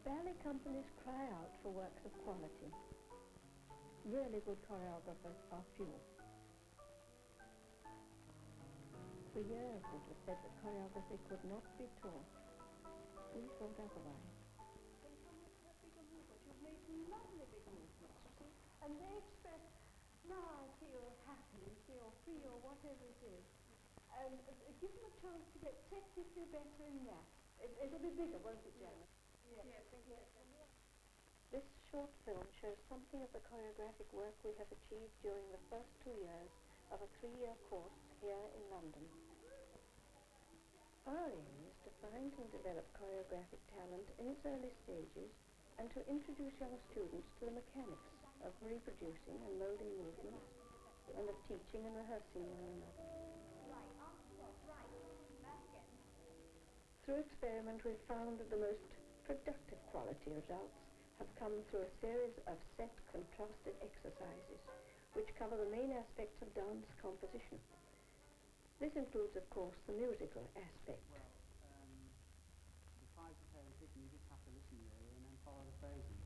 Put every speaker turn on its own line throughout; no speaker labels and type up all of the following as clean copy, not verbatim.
Ballet companies cry out for works of quality. Really good choreographers are few. For years it was said that choreography could not be taught. We thought otherwise.
They come with bigger movements. You've made lovely big movements, you see. And they express, now I feel happy, feel free, or whatever it is. And give them a chance to get technically better in that. It'll be bigger, won't it, Janet? Yes.
This short film shows something of the choreographic work we have achieved during the first 2 years of a 3-year course here in London. Our aim is to find and develop choreographic talent in its early stages and to introduce young students to the mechanics of reproducing and moulding movements and of teaching and rehearsing one another. Through experiment, we've found that the most productive quality results have come through a series of set contrasted exercises which cover the main aspects of dance composition. This includes, of course, the musical aspect.
Well, the 5 pairs written, you just have to listen really and then follow the phrasing.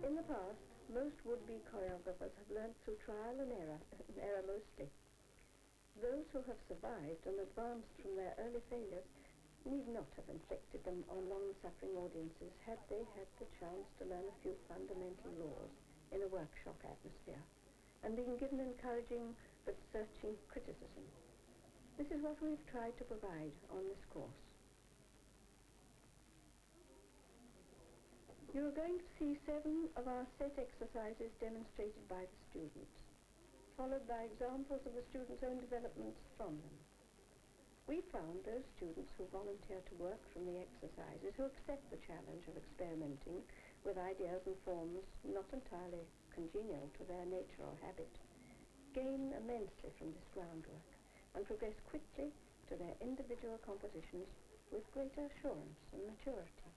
In the past, most would-be choreographers have learnt through trial and error mostly. Those who have survived and advanced from their early failures need not have inflicted them on long-suffering audiences had they had the chance to learn a few fundamental laws in a workshop atmosphere and been given encouraging but searching criticism. This is what we've tried to provide on this course. You are going to see 7 of our set exercises demonstrated by the students, followed by examples of the students' own developments from them. We found those students who volunteer to work from the exercises, who accept the challenge of experimenting with ideas and forms not entirely congenial to their nature or habit, gain immensely from this groundwork and progress quickly to their individual compositions with greater assurance and maturity.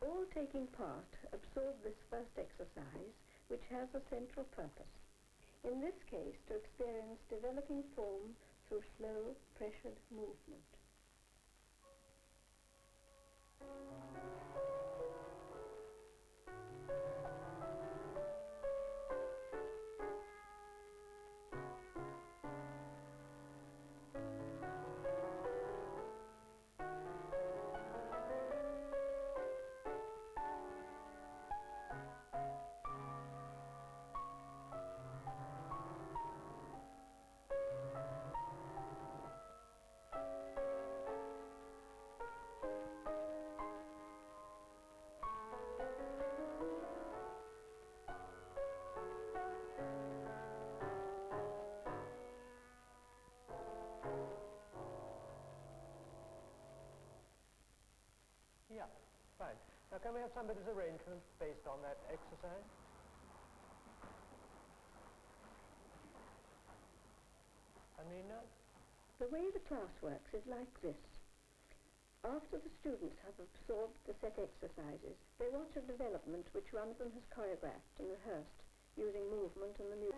All taking part absorb this first exercise, which has a central purpose. In this case, to experience developing form through slow, pressured movement.
Yeah, fine. Now can we have somebody's arrangement based on that exercise? Anina?
The way the class works is like this. After the students have absorbed the set exercises, they watch a development which one of them has choreographed and rehearsed using movement and the music.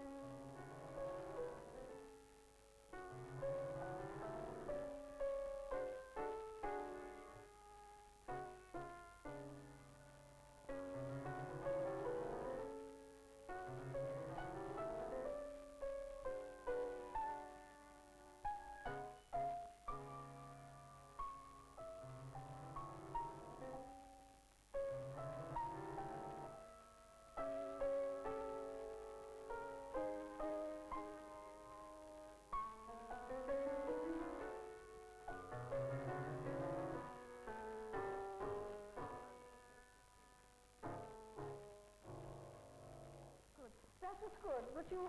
That was good, but you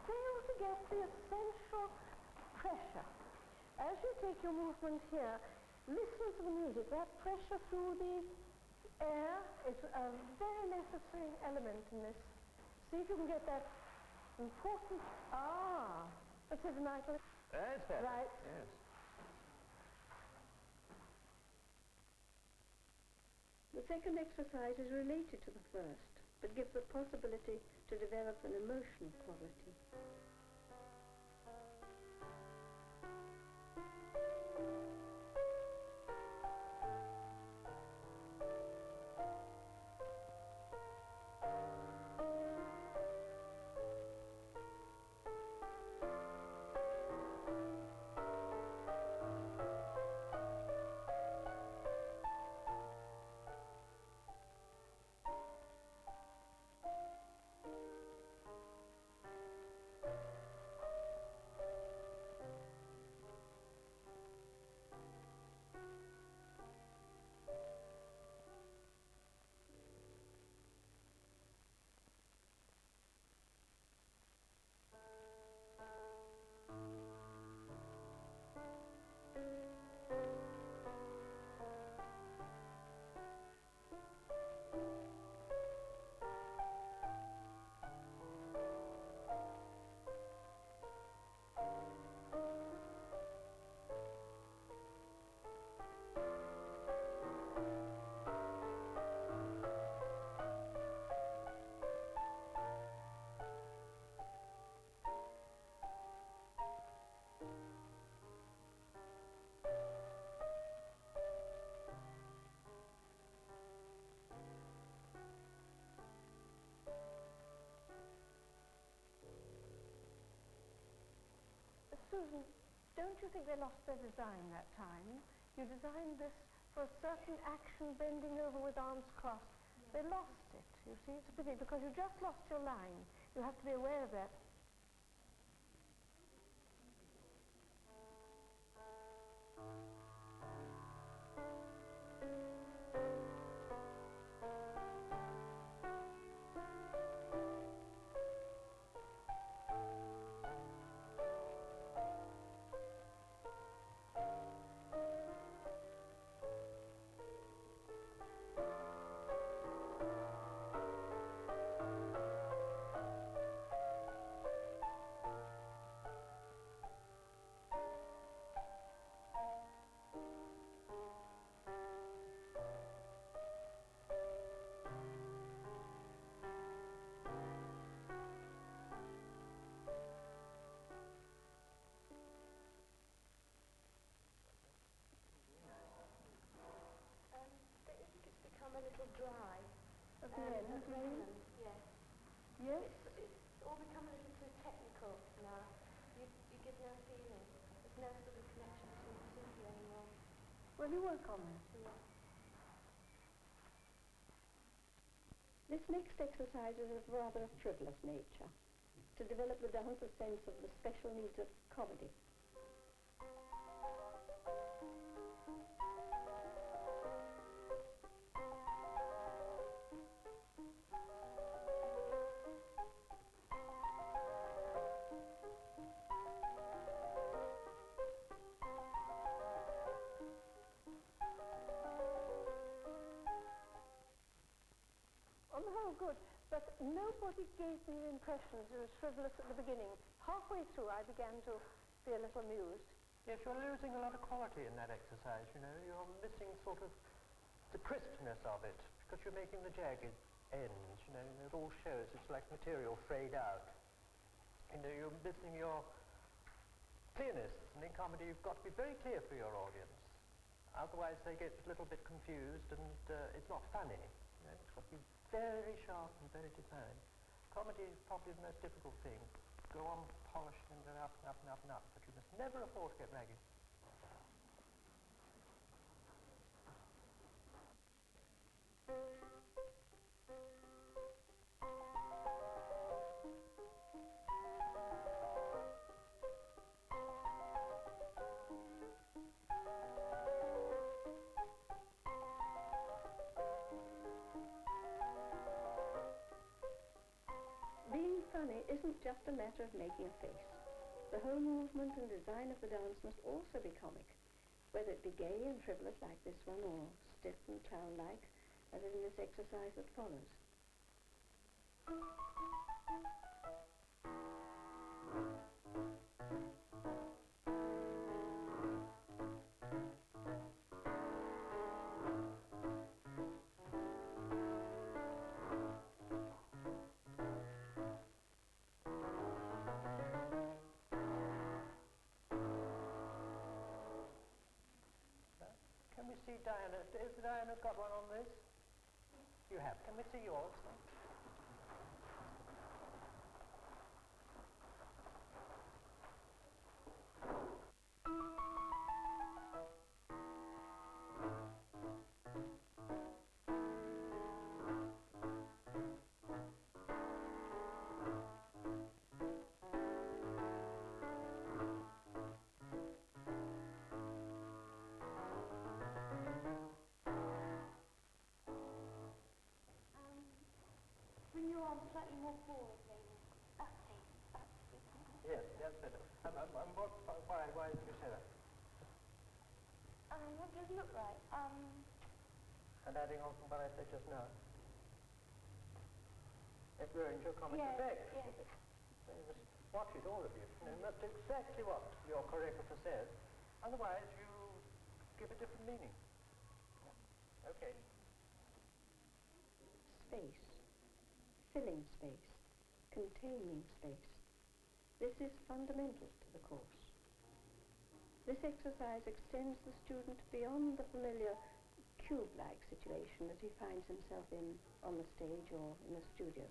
fail to get the essential pressure. As you take your movement here, listen to the music. That pressure through the air is a very necessary element in this. See if you can get that important... Let's say the night.
That's better.
Right.
Yes.
The second exercise is related to the first, but gives the possibility to develop an emotional quality.
Susan, don't you think they lost their design that time? You designed this for a certain action, bending over with arms crossed. They lost it, you see. It's a pity because you just lost your line. You have to be aware of that. A little dry.
At the end, maybe?
Yes.
Yes?
It's all become a little too technical now. You give no feeling. There's no sort of connection between the two anymore.
Well, you work on that.
Yeah.
This next exercise is of rather a frivolous nature, to develop the dancer's sense of the special needs of comedy.
On the whole, good. But nobody gave me the impression that it was frivolous at the beginning. Halfway through, I began to be a little amused.
Yes, you're losing a lot of quality in that exercise, you know. You're missing sort of the crispness of it, because you're making the jagged ends, you know, and it all shows. It's like material frayed out. You know, you're missing your clearness, and in comedy you've got to be very clear for your audience. Otherwise they get a little bit confused, and it's not funny. You know, it's got to be very sharp and very defined. Comedy is probably the most difficult thing. Go on polishing and go up and up and up and up, but you must never afford to get ragged.
Being funny isn't just a matter of making a face. The whole movement and design of the dance must also be comic, whether it be gay and frivolous like this one, or stiff and clown-like, as in this exercise that follows.
see Diana. Has Diana got one on this? You have. Can we see yours?
Bring your arms slightly more forward, Lena. Okay, that's good.
Yes, that's better. Why did you say that?
What does it look like?
And adding on from what I said just now. It ruins your comic
Yes,
effect.
yes.
So you must watch it, all of you. You must do exactly what your choreographer says. Otherwise, you give a different meaning. Okay.
Space. Filling space. Containing space. This is fundamental to the course. This exercise extends the student beyond the familiar cube-like situation that he finds himself in on the stage or in a studio.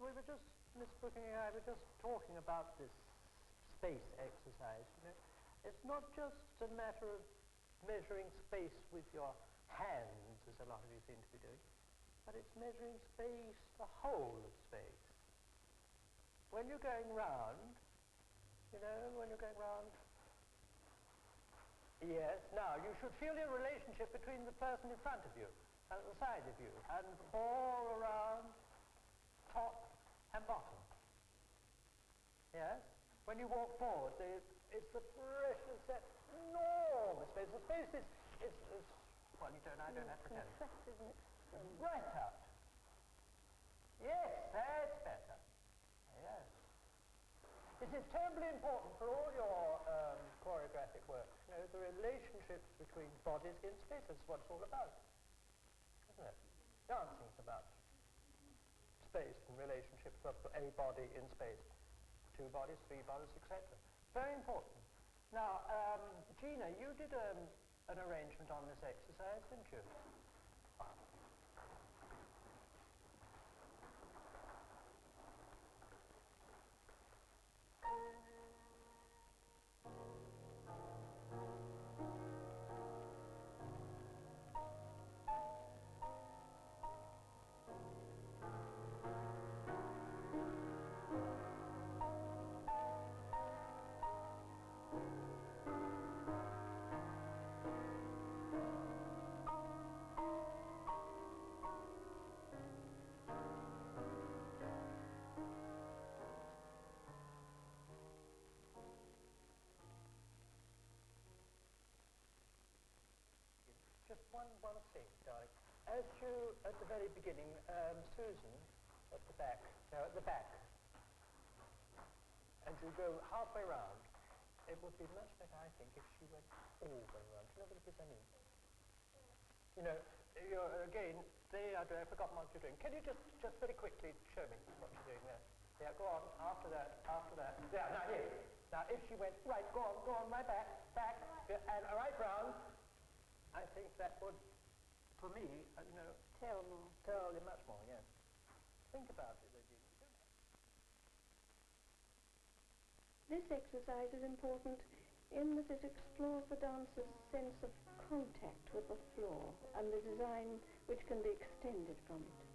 We were just, Miss Booking and I were just talking about this space exercise, you know. It's not just a matter of measuring space with your hands, as a lot of you seem to be doing, but it's measuring space, the whole of space. When you're going round, you know, when you're going round, yes, now you should feel your relationship between the person in front of you and at the side of you, and all around, top and bottom. Yes? When you walk forward, it's the precious, that enormous space. The space is well, I don't have to tell you.
Contracted and extended.
Right out. Yes, that's better. Yes. This is terribly important for all your choreographic work. You know, the relationships between bodies in space. That's what it's all about. Isn't it? Dancing's about space and relationships of a body in space. 2 bodies, 3 bodies, etc. Very important. Now, Gina, you did an arrangement on this exercise, didn't you? Just one thing, darling. As you, at the very beginning, Susan, at the back, and you go halfway round, it would be much better, I think, if she went all the way round. Do you know what it is I mean? You know, again, I forgot what you're doing. Can you just very quickly show me what you're doing there? Yeah, go on, after that. Yeah, now here. Now, if she went, right, go on, right back, yeah, and right round, I think that would, for me, you know, tell you much more, yes. Think about it, Regina.
This exercise is important in that it explores the dancer's sense of contact with the floor and the design which can be extended from it.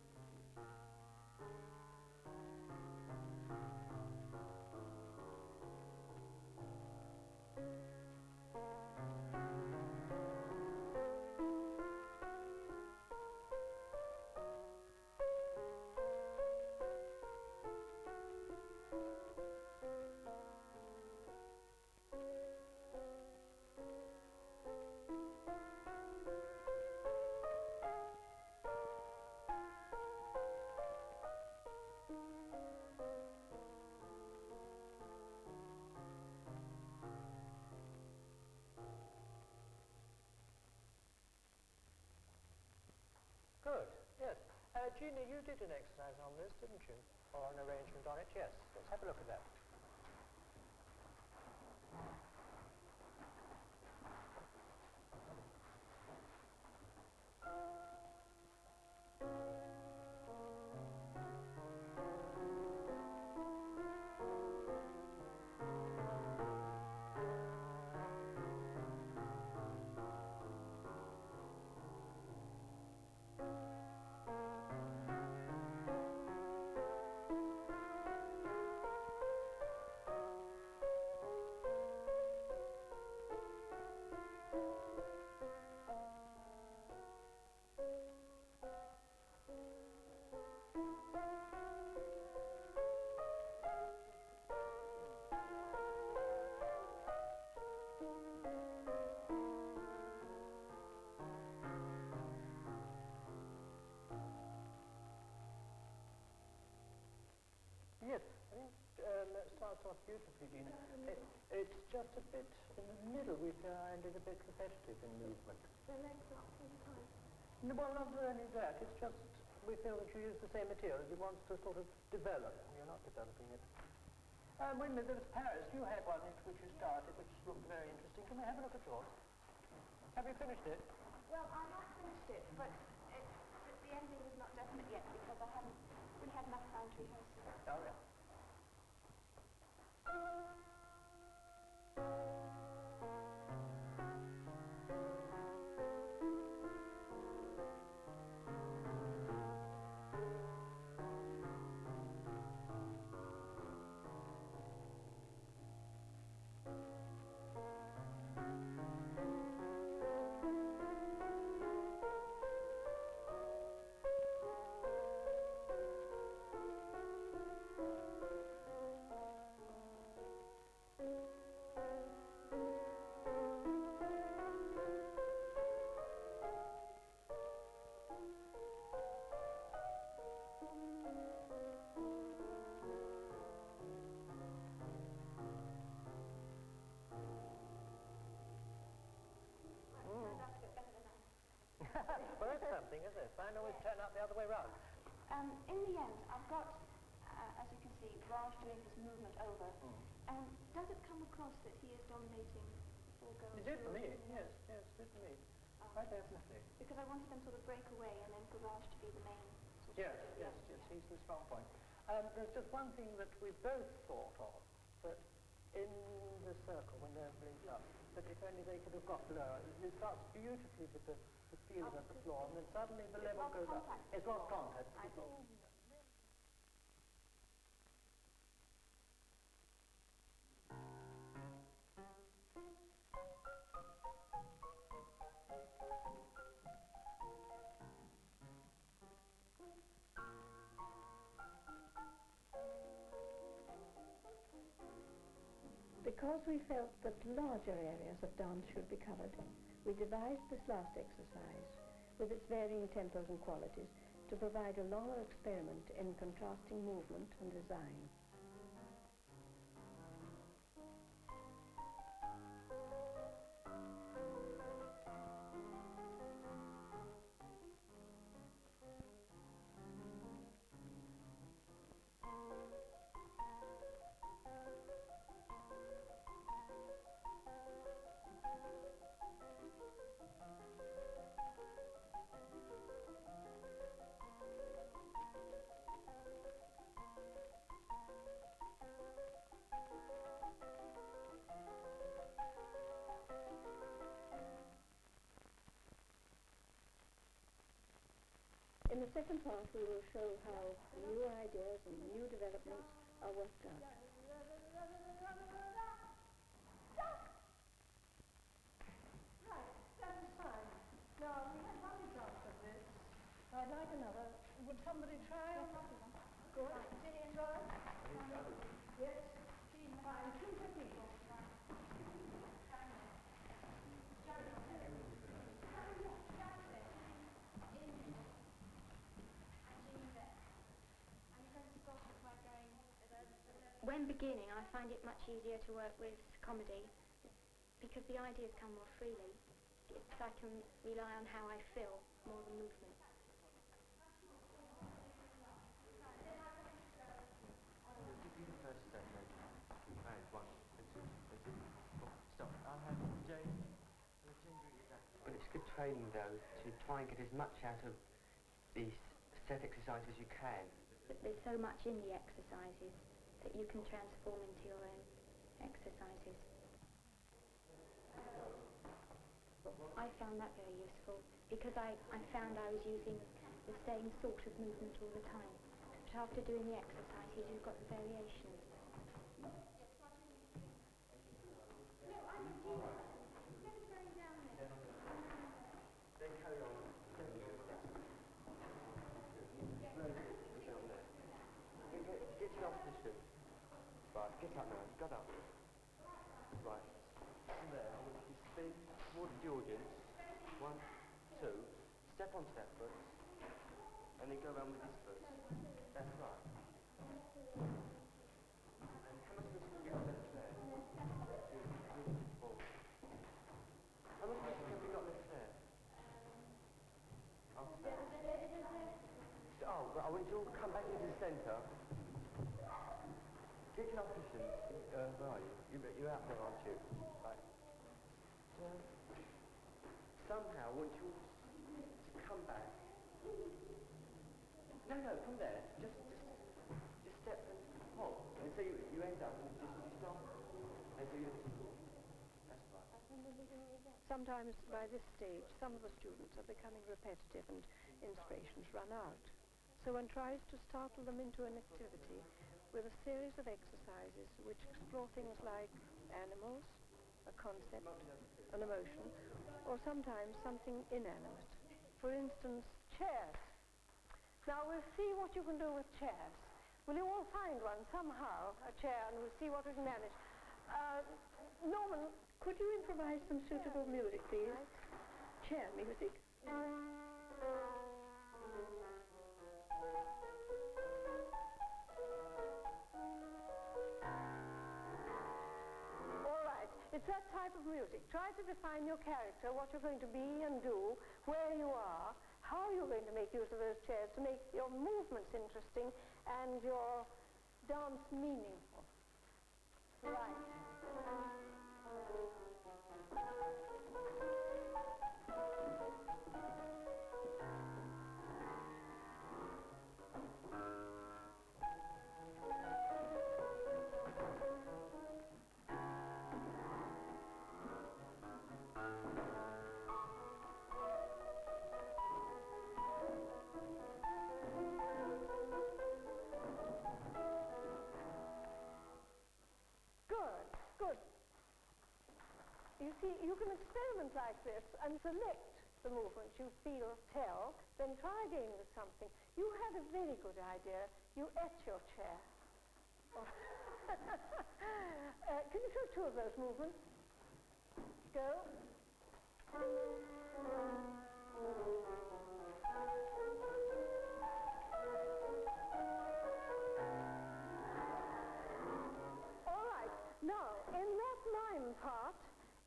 Good, yes. Gina, you did an exercise on this, didn't you? Or an arrangement on it? Yes. Let's have a look at that. Yes, I think that starts off beautifully, Gina. It's just a bit in the middle we find it a bit repetitive in movement.
The legs up all the time.
No, well, not only that, it's just we feel that you use the same material. You want to sort of develop, and you're not developing it. Wait a minute, there was Paris. You had one which you started, which looked very interesting. Can we have a look at yours? Have you finished it?
Well, I have finished it, but the ending is not definite yet because I haven't really had enough time to rehearse it.
Oh, yeah. Well, that's something, isn't it? Mine always turn out the other way round.
In the end, I've got, as you can see, Raj doing his movement over. Does it come across that he is dominating all girls?
It did for me, yes, it did for me. Quite definitely.
Because I wanted them sort of break away and then for Raj to be the main sort of
Yes, he's the strong point. There's just one thing that we both thought of, that in the circle, when they're linked up, that if only they could have got lower. It starts beautifully with the feeling of the floor, and then suddenly the level goes up. It's lost contact.
Because we felt that larger areas of dance should be covered, we devised this last exercise, with its varying tempos and qualities, to provide a longer experiment in contrasting movement and design. In the second part, we will show how new ideas and new developments are worked out.
Now, we had one example of this. I'd like another. Would somebody try? Good. Try. Yes. Fine. Two people.
When beginning, I find it much easier to work with comedy because the ideas come more freely. I can rely on how I feel more than movement.
Do the first step then. Right, 1, 2, 3. Oh, stop. I'll have Jane. Well, it's good training though to try and get as much out of these set exercises as you can.
But there's so much in the exercises that you can transform into your own exercises. I found that very useful because I found I was using the same sort of movement all the time. But after doing the exercises, you've got the variations.
Then carry on. Get your position. Right, get up now. Get up. Right. From there, I want you to spin towards the audience. 1, 2. Step on step foot. And then go around with this foot. That's right. And how much position have you got left there? How much position have you got left there? Oh, well, I want you all to come back into the centre. Get your position. Where are you? You're out there, aren't you? Right. Somehow, I want you all to come back. No, from there. Just step and hop. And so you end up and you stop. And so you that's right.
Sometimes by this stage, some of the students are becoming repetitive and inspirations run out. So one tries to startle them into an activity with a series of exercises which explore things like animals, a concept, an emotion, or sometimes something inanimate. For instance, chairs. Now we'll see what you can do with chairs. Will you all find one somehow, a chair, and we'll see what we can manage. Norman, could you improvise some suitable music, please? Chair music. All right, it's that type of music. Try to define your character, what you're going to be and do, where you are, how you're going to make use of those chairs to make your movements interesting and your dance meaningful. Right. Good. You see, you can experiment like this and select the movements you feel tell, then try again with something. You had a very good idea. You ate your chair. Can you show 2 of those movements? Go. Now, in that mime part,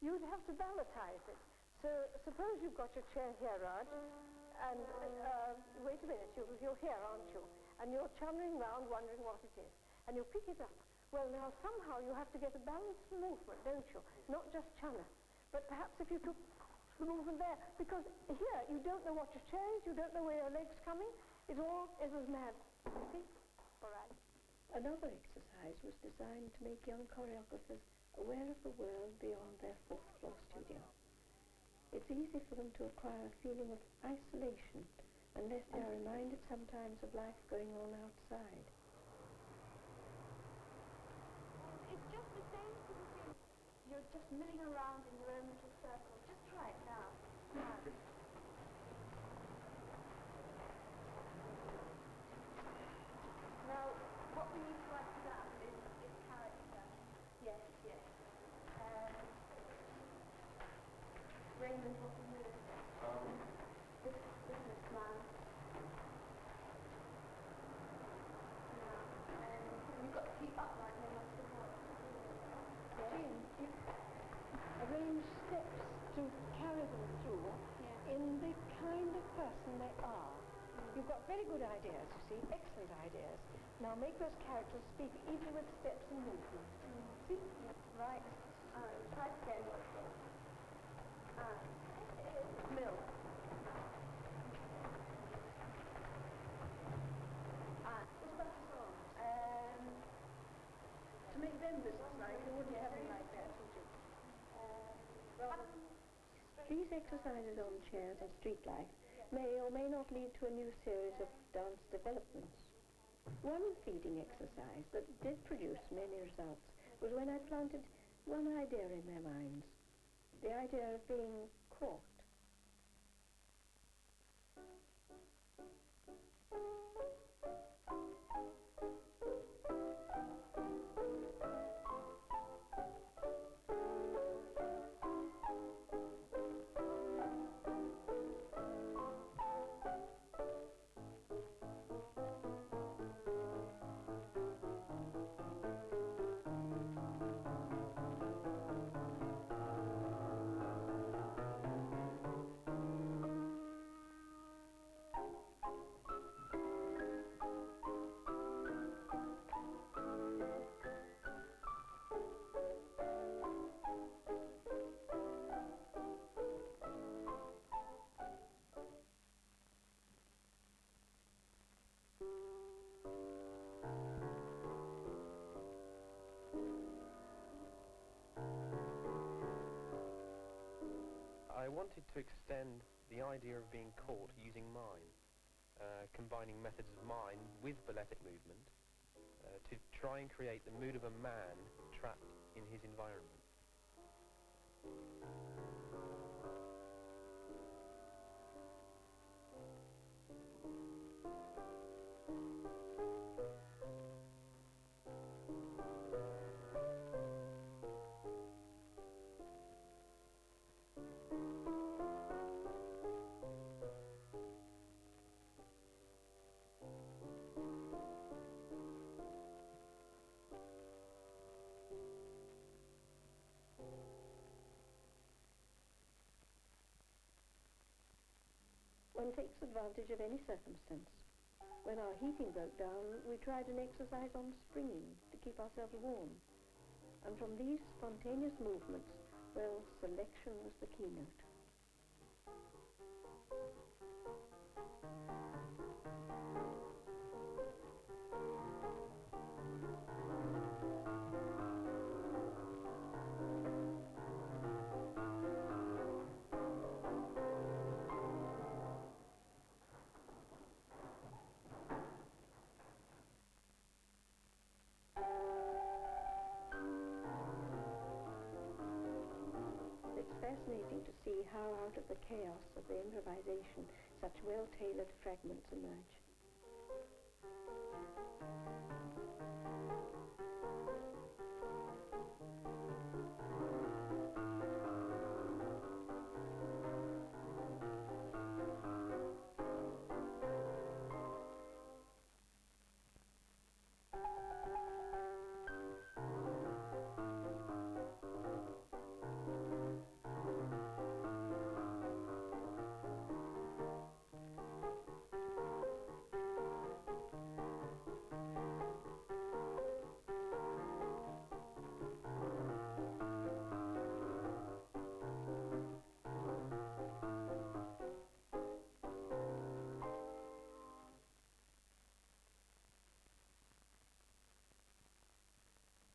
you'd have to balletize it. So suppose you've got your chair here, Raj, and wait a minute, you're here, aren't you? And you're chummering round wondering what it is. And you pick it up. Well, now, somehow you have to get a balanced movement, don't you? Not just chummer. But perhaps if you took the movement there, because here you don't know what your chair is, you don't know where your leg's coming. It all is as mad. You see? All right. Another exercise was designed to make young choreographers aware of the world beyond their 4th floor studio. It's easy for them to acquire a feeling of isolation unless they are reminded sometimes of life going on outside.
It's just the same as you're just milling around in your own little circle. Just try it now. This is a smile. You've got to keep upright and then support.
Jean, you arrange steps to carry them through in the kind of person they are. You've got very good ideas, you see, excellent ideas. Now make those characters speak even with steps and movement. See?
Right. Try again. Mill. What about the songs? To make them business-like, you wouldn't have them like that, would you? These exercises on chairs and street life may or may not lead to a new series of dance developments. One feeding exercise that did produce many results was when I planted one idea in their minds, the idea of being caught.
I wanted to extend the idea of being caught using mime, combining methods of mime with balletic movement to try and create the mood of a man trapped in his environment.
One takes advantage of any circumstance. When our heating broke down, we tried an exercise on springing to keep ourselves warm. And from these spontaneous movements, well, selection was the keynote. It's fascinating to see how out of the chaos of the improvisation such well-tailored fragments emerge.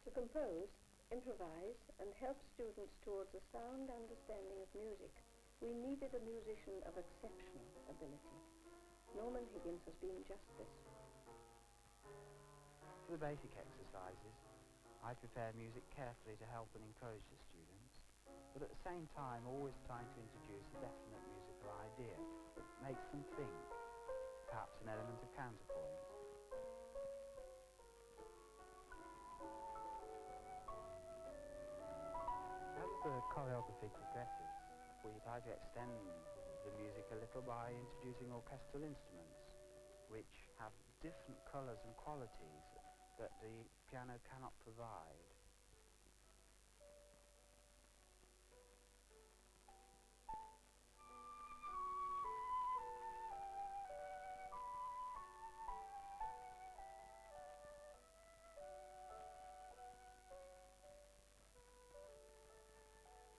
To compose, improvise, and help students towards a sound understanding of music, we needed a musician of exceptional ability. Norman Higgins has been just this.
For the basic exercises, I prepare music carefully to help and encourage the students, but at the same time always trying to introduce a definite musical idea that makes them think, perhaps an element of counterpoint. As the choreography progresses, we try to extend the music a little by introducing orchestral instruments, which have different colours and qualities that the piano cannot provide.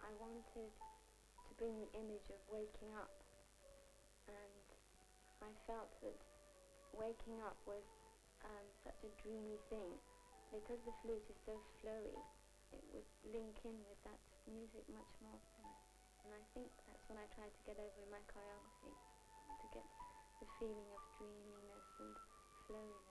I wanted to bring the image of waking up, and I felt that waking up was such a dreamy thing. Because the flute is so flowy, it would link in with that music much more. And I think that's what I tried to get over in my choreography, to get the feeling of dreaminess and flowiness.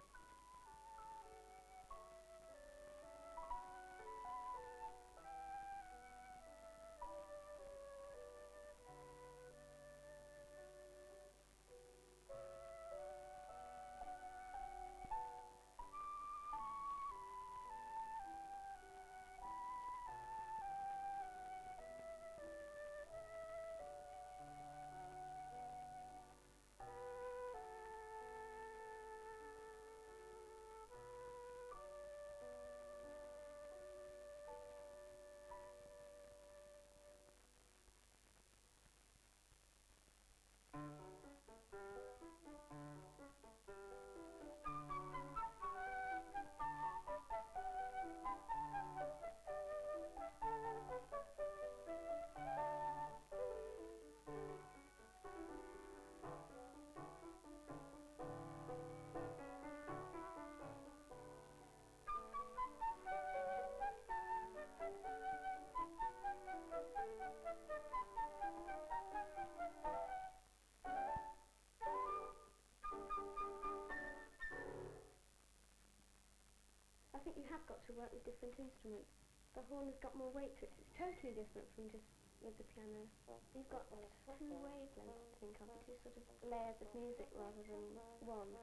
I think you have got to work with different instruments. The horn has got more weight to it. It's totally different from just with the piano. You've got two wavelengths to think of, two sort of layers of music rather than one.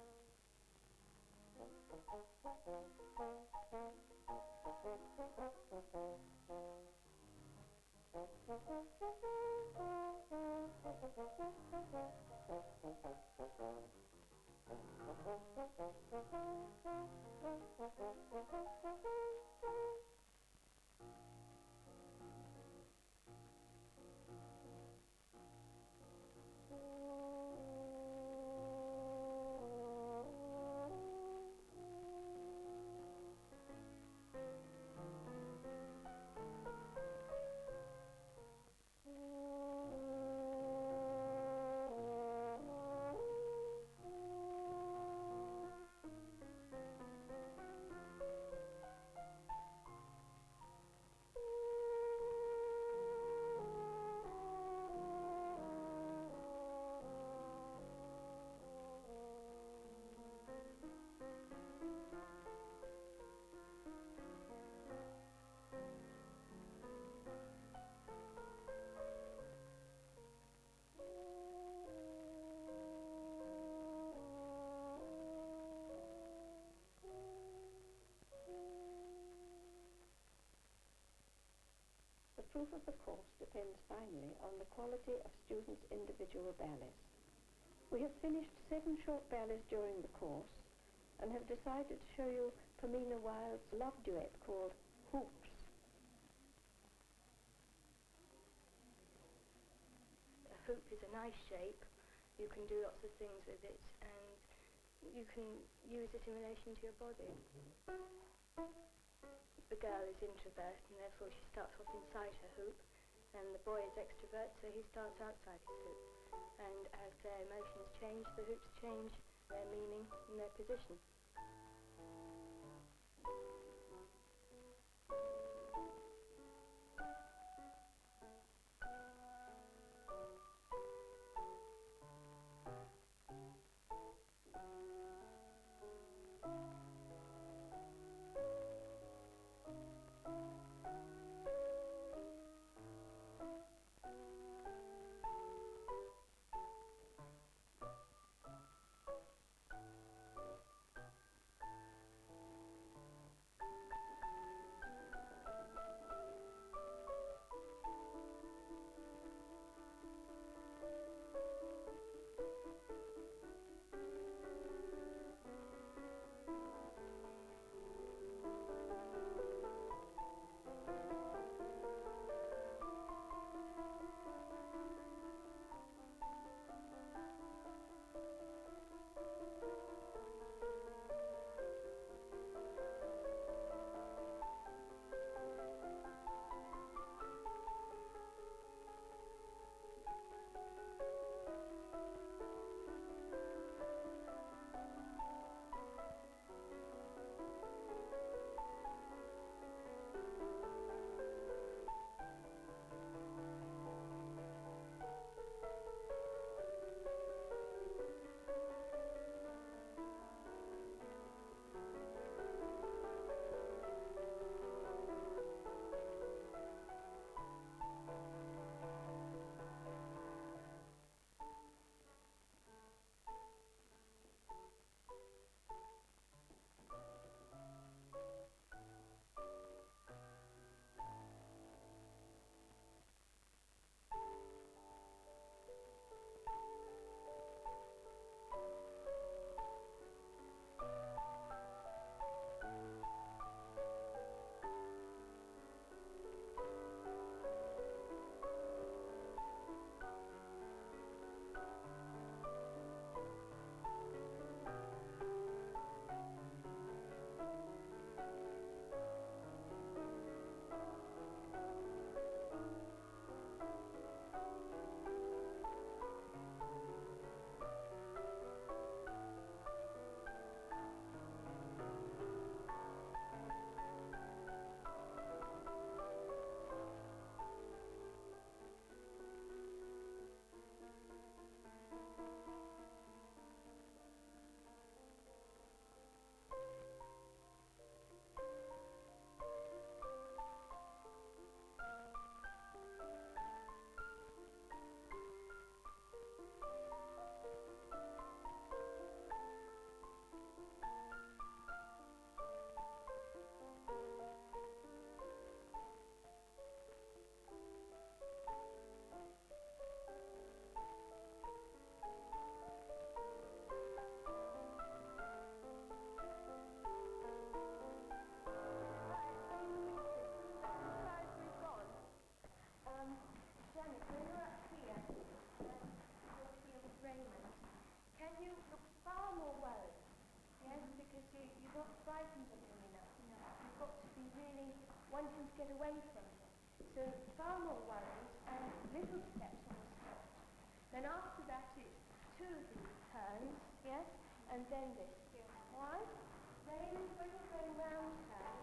The proof of the course depends finally on the quality of students' individual ballets. We have finished 7 short ballets during the course and have decided to show you Pamina Wilde's love duet called Hoops. A hoop is a nice shape. You can do lots of things with it, and you can use it in relation to your body. The girl is introvert, and therefore she starts off inside her hoop, and the boy is extrovert, so he starts outside his hoop. And as their emotions change, the hoops change their meaning and their position.
Can you look far more worried? Yes, because you're not frightened of him enough. No. You've got to be really wanting to get away from him. So far more worried and little steps on the spot. Then after that it's two of these turns, yes, and then this. Yes. All right? Then when you're going round turns,